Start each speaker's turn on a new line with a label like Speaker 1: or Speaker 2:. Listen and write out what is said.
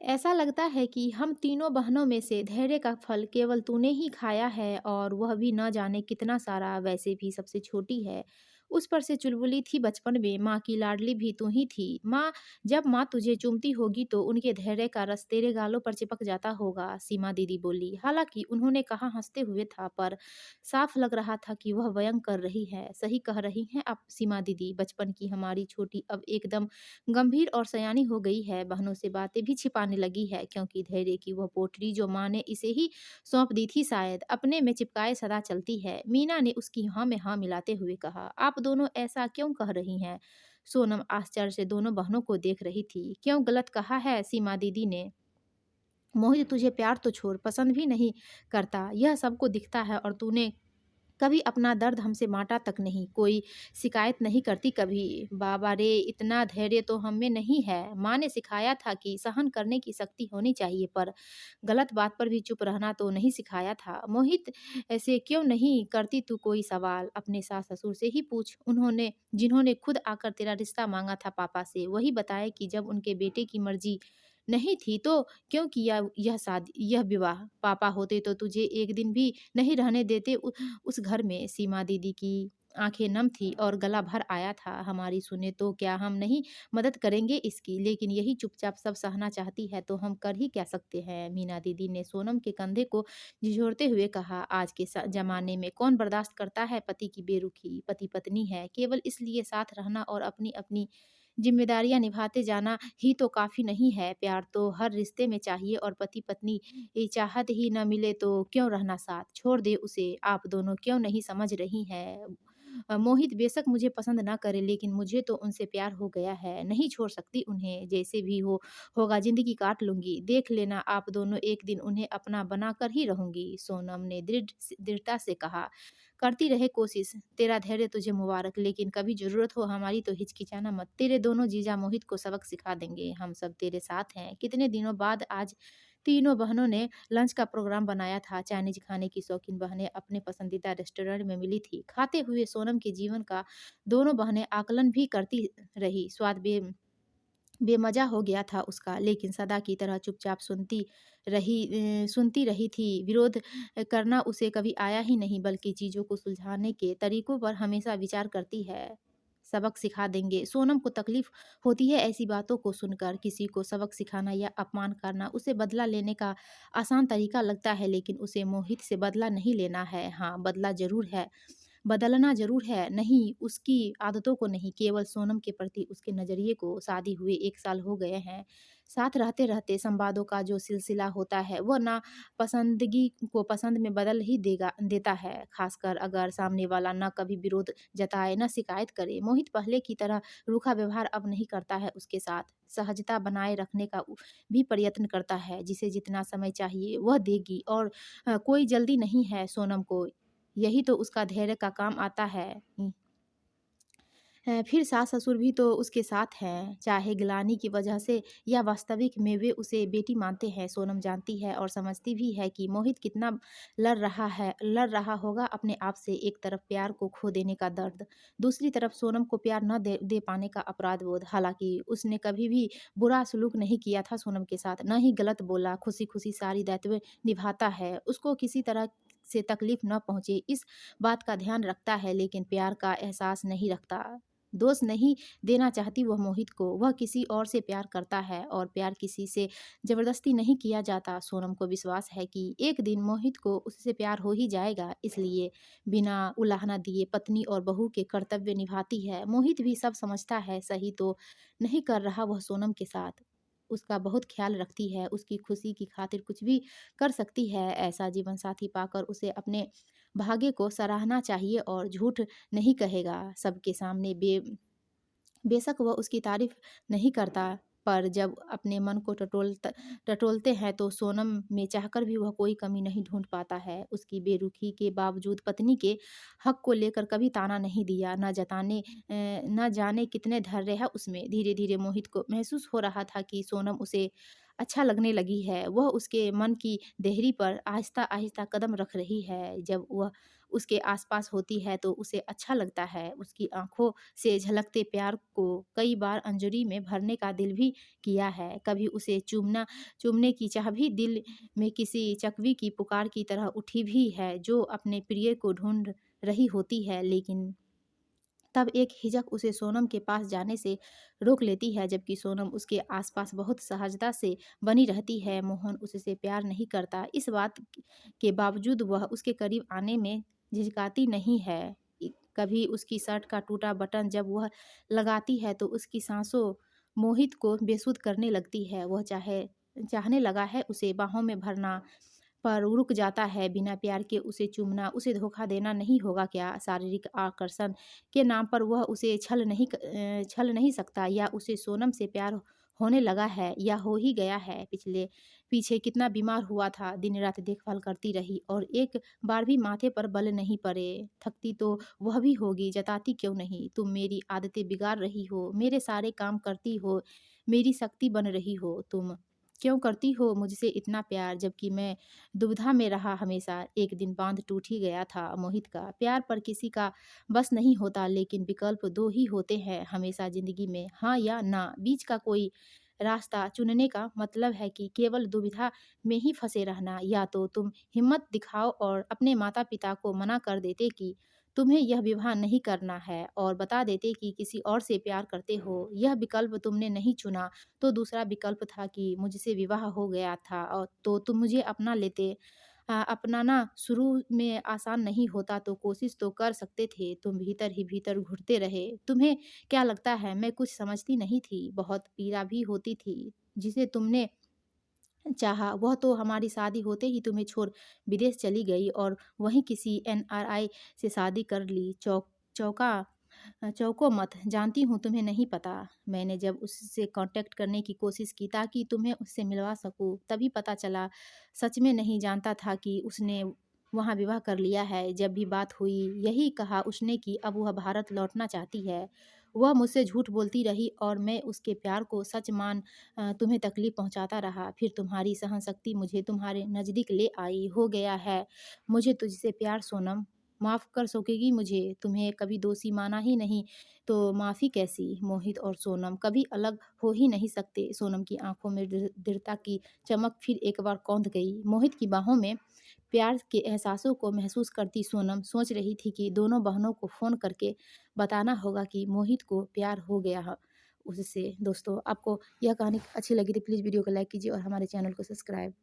Speaker 1: ऐसा लगता है कि हम तीनों बहनों में से धैर्य का फल केवल तूने ही खाया है और वह भी न जाने कितना सारा, वैसे भी सबसे छोटी है। उस पर से चुलबुली थी बचपन में, माँ की लाडली भी तू ही थी। माँ, जब माँ तुझे चूमती होगी तो उनके धैर्य का रस तेरे गालों पर चिपक जाता होगा, सीमा दीदी बोली। हालांकि उन्होंने कहा हंसते हुए था, पर साफ लग रहा था कि वह व्यंग कर रही है। सही कह रही हैं आप सीमा दीदी, बचपन की हमारी छोटी अब एकदम गंभीर और सयानी हो गई है, बहनों से बातें भी छिपाने लगी है, क्योंकि धैर्य की वह पोटली जो माँ ने इसे ही सौंप दी थी शायद अपने में चिपकाए सदा चलती है। मीना ने उसकी हाँ में हाँ मिलाते हुए कहा, आप दोनों ऐसा क्यों कह रही हैं? सोनम आश्चर्य से दोनों बहनों को देख रही थी। क्यों गलत कहा है? सीमा दीदी ने। मोहित तुझे प्यार तो छोड़ पसंद भी नहीं करता, यह सबको दिखता है, और तूने कभी अपना दर्द हमसे बाँटा तक नहीं, कोई शिकायत नहीं करती कभी। बाबा रे! इतना धैर्य तो हम में नहीं है। माँ ने सिखाया था कि सहन करने की शक्ति होनी चाहिए, पर गलत बात पर भी चुप रहना तो नहीं सिखाया था। मोहित, ऐसे क्यों नहीं करती तू कोई सवाल? अपने सास-ससुर से ही पूछ। उन्होंने जिन्होंने खुद आकर तेरा रिश्ता माँगा था पापा से, वही बताए कि जब उनके बेटे की मर्ज़ी नहीं थी तो क्यों किया यह विवाह? पापा होते तो तुझे एक दिन भी नहीं रहने देते उस घर में। सीमा दीदी की आंखें नम थी और गला भर आया था। हमारी सुने तो क्या हम नहीं मदद करेंगे इसकी, लेकिन यही चुपचाप सब सहना चाहती है तो हम कर ही क्या सकते हैं? मीना दीदी ने सोनम के कंधे को झिझोड़ते हुए कहा, आज के जमाने में कौन बर्दाश्त करता है पति की बेरुखी? पति पत्नी है, केवल इसलिए साथ रहना और अपनी अपनी जिम्मेदारियां निभाते जाना ही तो काफी नहीं है। प्यार तो हर रिश्ते में चाहिए, और पति पत्नी ये चाहत ही न मिले तो क्यों रहना साथ? छोड़ दे उसे, आप दोनों क्यों नहीं समझ रही हैं? मोहित बेशक मुझे पसंद ना करे, लेकिन मुझे तो उनसे प्यार हो गया है, नहीं छोड़ सकती उन्हें, जैसे भी होगा जिंदगी काट लूंगी। देख लेना आप दोनों, एक दिन उन्हें अपना बना कर ही रहूंगी, सोनम ने दृढ़ता से कहा। करती रहे कोशिश, तेरा धैर्य तुझे मुबारक, लेकिन कभी जरूरत हो हमारी तो हिचकिचाना मत। तेरे दोनों जीजा मोहित को सबक सिखा देंगे, हम सब तेरे साथ हैं। कितने दिनों बाद आज तीनों बहनों ने लंच का प्रोग्राम बनाया था। चाइनीज खाने की शौकीन बहनें अपने पसंदीदा रेस्टोरेंट में मिली थी। खाते हुए सोनम के जीवन का दोनों बहनें आकलन भी करती रही। स्वाद बेमज़ा हो गया था उसका, लेकिन सदा की तरह चुपचाप सुनती रही थी। विरोध करना उसे कभी आया ही नहीं, बल्कि चीज़ों को सुलझाने के तरीकों पर हमेशा विचार करती है। सबक सिखा देंगे। सोनम को तकलीफ होती है ऐसी बातों को सुनकर। किसी को सबक सिखाना या अपमान करना उसे बदला लेने का आसान तरीका लगता है, लेकिन उसे मोहित से बदला नहीं लेना है। हाँ, बदलना ज़रूर है, नहीं उसकी आदतों को नहीं, केवल सोनम के प्रति उसके नज़रिए को। शादी हुए 1 साल हो गए हैं। साथ रहते-रहते संवादों का जो सिलसिला होता है, वह नापसंदगी को पसंद में बदल ही देता है, ख़ासकर अगर सामने वाला ना कभी विरोध जताए, ना शिकायत करे। मोहित पहले की तरह रूखा व्यवहार अब नहीं करता है उसके साथ। सहजता बनाए रखने का भी प्रयत्न करता है, जिसे जितना समय चाहिए वह देगी, और कोई जल्दी नहीं है सोनम को। यही तो उसका धैर्य का काम आता है। फिर सास-ससुर भी तो उसके साथ हैं, चाहे गिलानी की वजह से या वास्तविक में वे उसे बेटी मानते हैं। सोनम जानती है और समझती भी है कि मोहित कितना लड़ रहा होगा अपने आप से। एक तरफ प्यार को खो देने का दर्द, दूसरी तरफ सोनम को प्यार न दे पाने का अपराध बोध। हालाँकि उसने कभी भी बुरा सलूक नहीं किया था सोनम के साथ, ना ही गलत बोला, खुशी-खुशी सारी दायित्व निभाता है। उसको किसी तरह से तकलीफ न पहुँचे, इस बात का ध्यान रखता है, लेकिन प्यार का एहसास नहीं रखता। दोष नहीं देना चाहती वह मोहित को, वह किसी और से प्यार करता है, और प्यार किसी से ज़बरदस्ती नहीं किया जाता। सोनम को विश्वास है कि एक दिन मोहित को उससे प्यार हो ही जाएगा, इसलिए बिना उलाहना दिए पत्नी और बहू के कर्तव्य निभाती है। मोहित भी सब समझता है, सही तो नहीं कर रहा वह सोनम के साथ। उसका बहुत ख्याल रखती है, उसकी खुशी की खातिर कुछ भी कर सकती है। ऐसा जीवन साथी पाकर उसे अपने भाग्य को सराहना चाहिए और झूठ नहीं कहेगा सबके सामने। बेशक वह उसकी तारीफ नहीं करता, पर जब अपने मन को टटोलते हैं तो सोनम में चाहकर भी वह कोई कमी नहीं ढूंढ पाता है। उसकी बेरुखी के बावजूद पत्नी के हक को लेकर कभी ताना नहीं दिया, न जाने कितने धैर्य है उसमें। धीरे धीरे मोहित को महसूस हो रहा था कि सोनम उसे अच्छा लगने लगी है, वह उसके मन की देहरी पर आहिस्ता आहिस्ता कदम रख रही है। जब वह उसके आसपास होती है तो उसे अच्छा लगता है। उसकी आँखों से झलकते प्यार को कई बार अंजलि में भरने का दिल भी किया है। कभी उसे चूमने की चाह भी दिल में किसी चकवी की पुकार की तरह उठी भी है जो अपने प्रिय को ढूँढ रही होती है, लेकिन तब एक हिचक उसे सोनम के पास जाने से रोक लेती है, जबकि सोनम उसके आसपास बहुत सहजता से बनी रहती है। मोहन उससे प्यार नहीं करता, इस बात के बावजूद वह उसके करीब आने में झिझकाती नहीं है। कभी उसकी शर्ट का टूटा बटन जब वह लगाती है तो उसकी सांसों मोहित को बेसुध करने लगती है। वह चाहने लगा है उसे बाहों में भरना, पर रुक जाता है। बिना प्यार के उसे चूमना उसे धोखा देना नहीं होगा क्या? शारीरिक आकर्षण के नाम पर वह उसे छल नहीं सकता, या उसे सोनम से प्यार होने लगा है या हो ही गया है। पिछले पीछे कितना बीमार हुआ था, दिन रात देखभाल करती रही और एक बार भी माथे पर बल नहीं पड़े। थकती तो वह भी होगी, जताती क्यों नहीं? तुम मेरी आदतें बिगाड़ रही हो, मेरे सारे काम करती हो, मेरी शक्ति बन रही हो। तुम क्यों करती हो मुझसे इतना प्यार, जबकि मैं दुविधा में रहा हमेशा। एक दिन बांध टूट ही गया था मोहित का। प्यार पर किसी का बस नहीं होता, लेकिन विकल्प दो ही होते हैं हमेशा जिंदगी में, हाँ या ना। बीच का कोई रास्ता चुनने का मतलब है कि केवल दुविधा में ही फंसे रहना। या तो तुम हिम्मत दिखाओ और अपने माता पिता को मना कर देते कि तुम्हें यह विवाह नहीं करना है, और बता देते कि किसी और से प्यार करते हो। यह विकल्प तुमने नहीं चुना, तो दूसरा विकल्प था कि मुझसे विवाह हो गया था और तो तुम मुझे अपना लेते। अपनाना शुरू में आसान नहीं होता, तो कोशिश तो कर सकते थे। तुम भीतर ही भीतर घुटते रहे। तुम्हें क्या लगता है मैं कुछ समझती नहीं थी? बहुत पीड़ा भी होती थी। जिसे तुमने चाहा वह तो हमारी शादी होते ही तुम्हें छोड़ विदेश चली गई और वहीं किसी एनआरआई से शादी कर ली। चौका चौंको मत, जानती हूँ तुम्हें नहीं पता। मैंने जब उससे कांटेक्ट करने की कोशिश की ताकि तुम्हें उससे मिलवा सकूँ, तभी पता चला। सच में नहीं जानता था कि उसने वहाँ विवाह कर लिया है। जब भी बात हुई यही कहा उसने कि अब वह भारत लौटना चाहती है। वह मुझसे झूठ बोलती रही और मैं उसके प्यार को सच मान तुम्हें तकलीफ पहुँचाता रहा। फिर तुम्हारी सहनशक्ति मुझे तुम्हारे नज़दीक ले आई। हो गया है मुझे तुझसे प्यार सोनम, माफ़ कर सकेगी मुझे? तुम्हें कभी दोषी माना ही नहीं, तो माफ़ी कैसी? मोहित और सोनम कभी अलग हो ही नहीं सकते। सोनम की आँखों में दृढ़ता की चमक फिर एक बार कौंध गई। मोहित की बाहों में प्यार के एहसासों को महसूस करती सोनम सोच रही थी कि दोनों बहनों को फ़ोन करके बताना होगा कि मोहित को प्यार हो गया है उससे। दोस्तों, आपको यह कहानी अच्छी लगी तो प्लीज़ वीडियो को लाइक कीजिए और हमारे चैनल को सब्सक्राइब